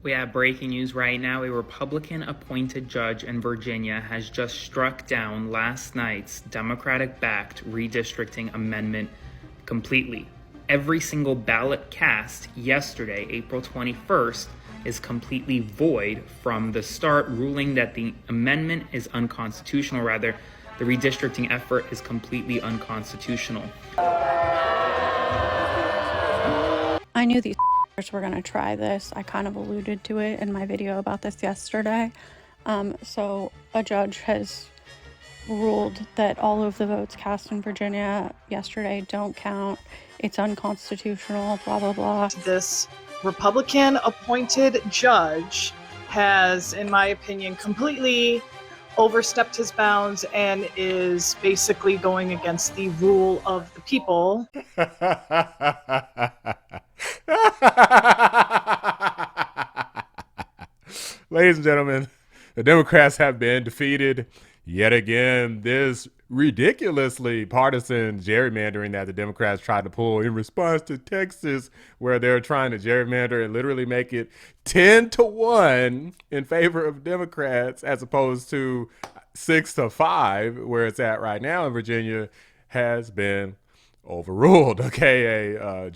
We have breaking news right now. A Republican-appointed judge in Virginia has just struck down last night's Democratic-backed redistricting amendment completely. Every single ballot cast yesterday, April 21st, is completely void from the start, ruling that the amendment is unconstitutional. Rather, the redistricting effort is completely unconstitutional. I knew these were going to try this. I kind of alluded to it in my video about this yesterday. So a judge has ruled that all of the votes cast in Virginia yesterday don't count. It's unconstitutional, blah, blah, blah. This Republican-appointed judge has, in my opinion, completely overstepped his bounds and is basically going against the rule of the people. Ladies and gentlemen, the Democrats have been defeated yet again. This ridiculously partisan gerrymandering that the Democrats tried to pull in response to Texas, where they're trying to gerrymander and literally make it 10-1 in favor of Democrats as opposed to 6-5, where it's at right now in Virginia, has been overruled. Okay, a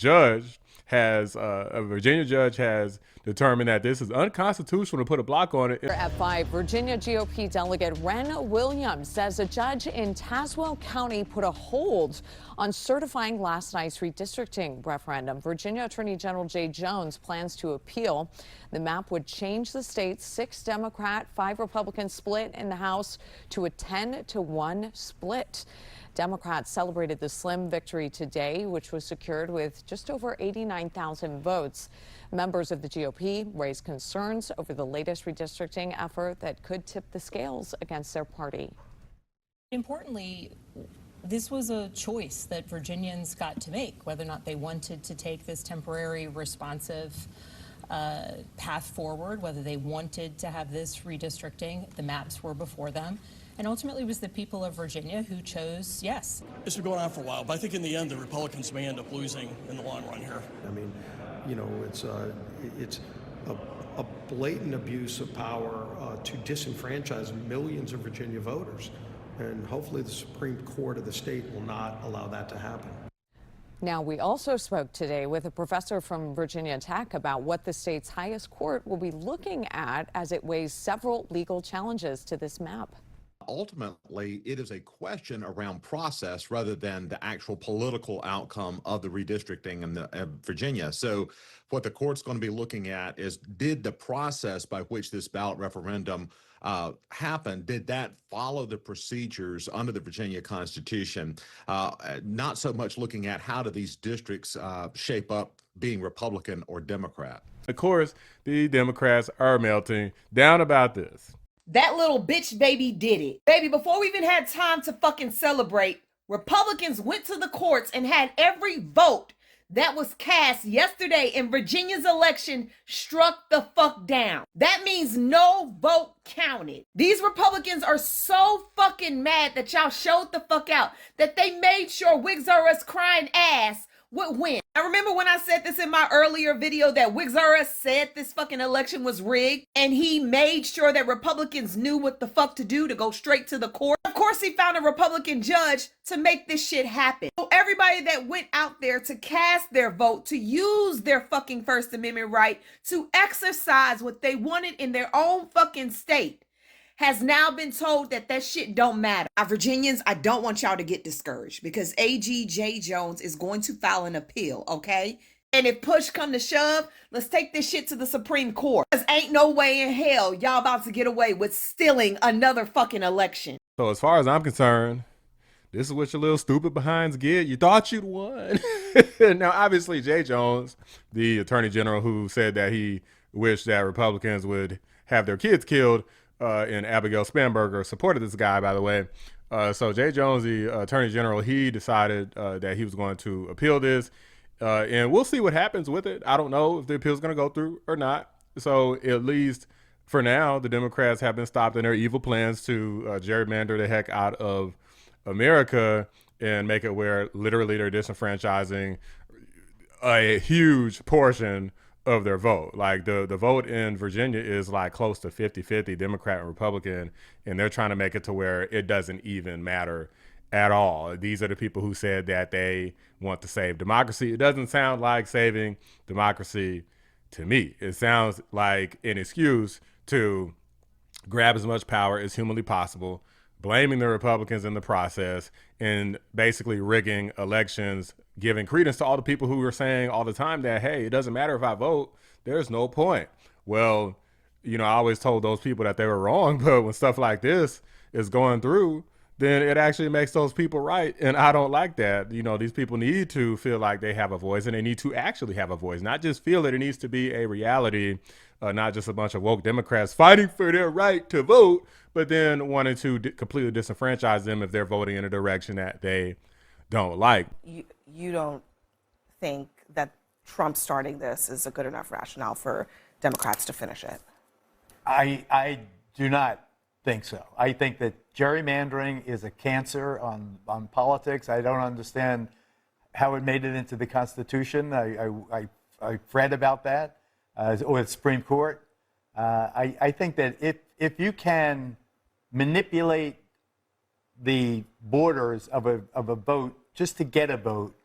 Virginia judge has determined that this is unconstitutional to put a block on it. At 5, Virginia GOP delegate Ren Williams says a judge in Tazewell County put a hold on certifying last night's redistricting referendum. Virginia Attorney General Jay Jones plans to appeal. The map would change the state's 6 Democrat, 5 Republican split in the House to a 10-1 split. Democrats celebrated the slim victory today, which was secured with just over 89,000 votes. Members of the GOP raised concerns over the latest redistricting effort that could tip the scales against their party. Importantly, this was a choice that Virginians got to make, whether or not they wanted to take this temporary responsive path forward, whether they wanted to have this redistricting. The maps were before them. And ultimately, it was the people of Virginia who chose yes. This has been going on for a while, but I think in the end, the Republicans may end up losing in the long run here. I mean, you know, it's a blatant abuse of power to disenfranchise millions of Virginia voters. And hopefully the Supreme Court of the state will not allow that to happen. Now, we also spoke today with a professor from Virginia Tech about what the state's highest court will be looking at as it weighs several legal challenges to this map. Ultimately, it is a question around process rather than the actual political outcome of the redistricting in Virginia. So what the court's going to be looking at is, did the process by which this ballot referendum happened, did that follow the procedures under the Virginia Constitution? Not so much looking at how do these districts shape up being Republican or Democrat. Of course, the Democrats are melting down about this. That little bitch baby did it. Baby, before we even had time to fucking celebrate, Republicans went to the courts and had every vote that was cast yesterday in Virginia's election struck the fuck down. That means no vote counted. These Republicans are so fucking mad that y'all showed the fuck out, that they made sure Wigs R Us crying ass would win. I remember when I said this in my earlier video that Wigs R Us said this fucking election was rigged, and he made sure that Republicans knew what the fuck to do to go straight to the court. Of course, he found a Republican judge to make this shit happen. So everybody that went out there to cast their vote, to use their fucking First Amendment right, to exercise what they wanted in their own fucking state, has now been told that that shit don't matter. Now, Virginians, I don't want y'all to get discouraged because AG Jay Jones is going to file an appeal, okay? And if push come to shove, let's take this shit to the Supreme Court. Because ain't no way in hell y'all about to get away with stealing another fucking election. So as far as I'm concerned, this is what your little stupid behinds get. You thought you'd won. Now, obviously, Jay Jones, the attorney general who said that he wished that Republicans would have their kids killed, and Abigail Spanberger supported this guy, by the way. So Jay Jones, the attorney general, he decided that he was going to appeal this. And we'll see what happens with it. I don't know if the appeal is going to go through or not. So at least for now, the Democrats have been stopped in their evil plans to gerrymander the heck out of America and make it where literally they're disenfranchising a huge portion of their vote. Like the vote in Virginia is like close to 50-50 Democrat and Republican, and they're trying to make it to where it doesn't even matter at all. These are the people who said that they want to save democracy. It doesn't sound like saving democracy to me. It sounds like an excuse to grab as much power as humanly possible, blaming the Republicans in the process, and basically rigging elections, giving credence to all the people who are saying all the time that, hey, it doesn't matter if I vote, there's no point. Well, you know, I always told those people that they were wrong, but when stuff like this is going through, then it actually makes those people right. And I don't like that. You know, these people need to feel like they have a voice, and they need to actually have a voice, not just feel it. It needs to be a reality, not just a bunch of woke Democrats fighting for their right to vote, but then wanting to completely disenfranchise them if they're voting in a direction that they don't like. You don't think that Trump starting this is a good enough rationale for Democrats to finish it? I do not think so. I think that gerrymandering is a cancer on politics. I don't understand how it made it into the Constitution. I read about that with the Supreme Court. I think that if you can manipulate the borders of a vote just to get a vote,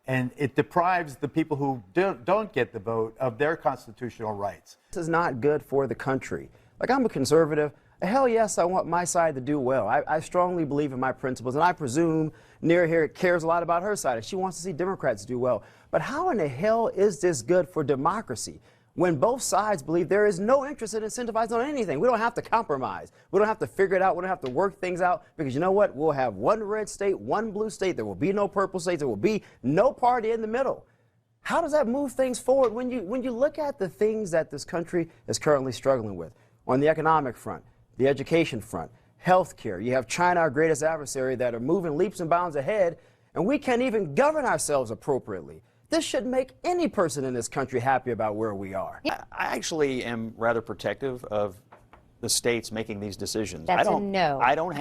and it deprives the people who don't get the vote of their constitutional rights. This is not good for the country. Like, I'm a conservative. Hell yes, I want my side to do well. I strongly believe in my principles, and I presume Near here cares a lot about her side, and she wants to see Democrats do well. But how in the hell is this good for democracy when both sides believe there is no interest in incentivizing on anything? We don't have to compromise. We don't have to figure it out. We don't have to work things out, because you know what? We'll have one red state, one blue state. There will be no purple states. There will be no party in the middle. How does that move things forward when you look at the things that this country is currently struggling with? On the economic front, the education front, healthcare. You have China, our greatest adversary, that are moving leaps and bounds ahead, and we can't even govern ourselves appropriately. This should make any person in this country happy about where we are. I actually am rather protective of the states making these decisions. That's a no. I don't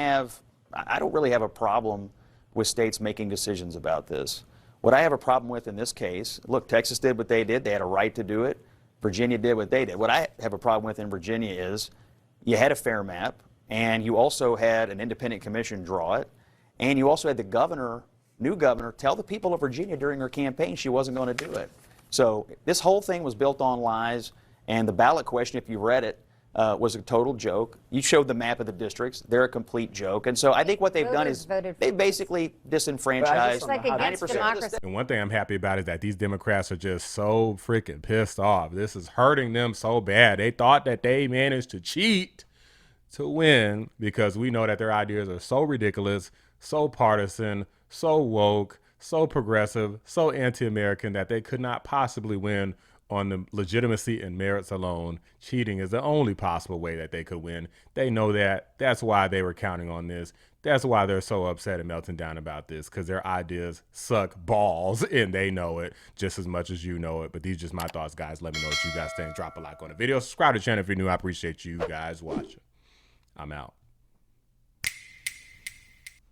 really have a problem with states making decisions about this. What I have a problem with in this case, look, Texas did what they did. They had a right to do it. Virginia did what they did. What I have a problem with in Virginia is you had a fair map, and you also had an independent commission draw it, and you also had the governor, new governor, tell the people of Virginia during her campaign she wasn't going to do it. So this whole thing was built on lies, and the ballot question, if you read it, was a total joke. You showed the map of the districts. They're a complete joke. And so I think what they've done is they basically disenfranchised 90% of the. And one thing I'm happy about is that these Democrats are just so freaking pissed off. This is hurting them so bad. They thought that they managed to cheat to win, because we know that their ideas are so ridiculous, so partisan, so woke, so progressive, so anti-American that they could not possibly win on the legitimacy and merits alone. Cheating is the only possible way that they could win. They know that. That's why they were counting on this. That's why they're so upset and melting down about this, because their ideas suck balls, and they know it just as much as you know it. But these are just my thoughts, guys. Let me know what you guys think. Drop a like on the video. Subscribe to the channel if you're new. I appreciate you guys watching. I'm out.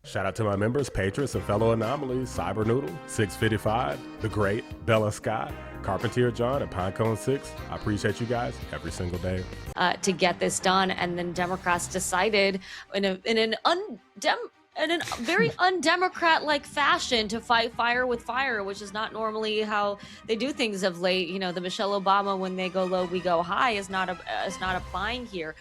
Shout out to my members, patrons, and fellow anomalies: Cyber Noodle, 655, The Great, Bella Scott, Carpentier John, and Pinecone 6. I appreciate you guys every single day. To get this done, and then Democrats decided in a very undemocrat-like fashion to fight fire with fire, which is not normally how they do things of late. You know, the Michelle Obama, when they go low, we go high, is not applying here.